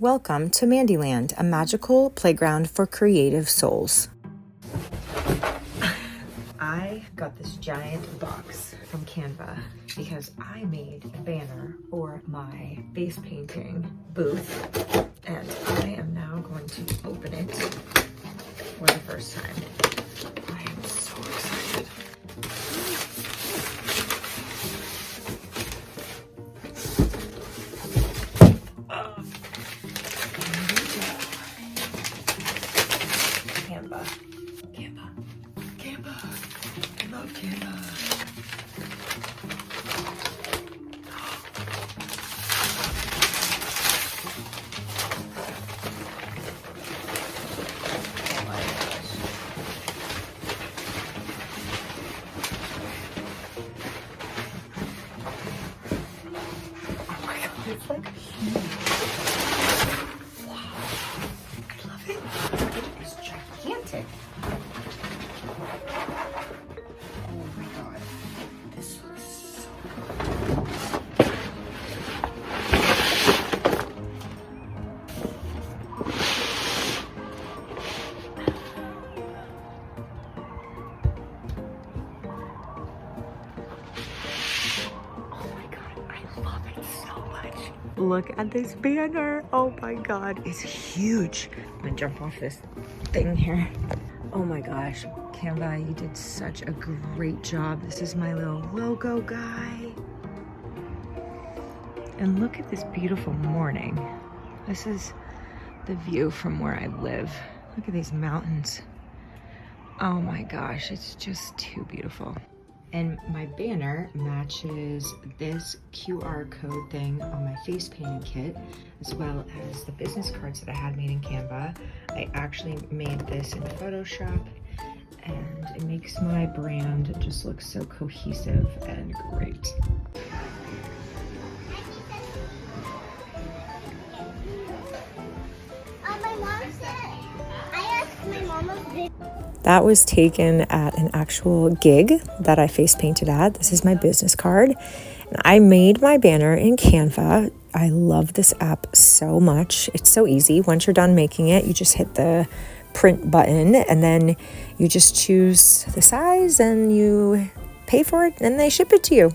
Welcome to MandyLand, a magical playground for creative souls. I got this giant box from Canva because I made a banner for my face painting booth, and I am now going to open it for the first time. I am so excited. Canva. I love Canva. Oh my gosh. Oh my god, it's like huge. Wow. I love it. It is gigantic. Oh my god. This looks so good. Look at this banner. Oh my god, it's huge. I'm gonna jump off this thing here. Oh my gosh, Canva, you did such a great job. This is my little logo guy. And look at this beautiful morning. This is the view from where I live. Look at these mountains. Oh my gosh, it's just too beautiful. And my banner matches this QR code thing on my face painting kit, as well as the business cards that I had made in Canva. I actually made this in Photoshop, and it makes my brand just look so cohesive and great. My mom said, I asked my mama. That was taken at an actual gig that I face painted at. This is my business card. And I made my banner in Canva. I love this app so much. It's so easy. Once you're done making it, you just hit the print button and then you just choose the size and you pay for it and they ship it to you.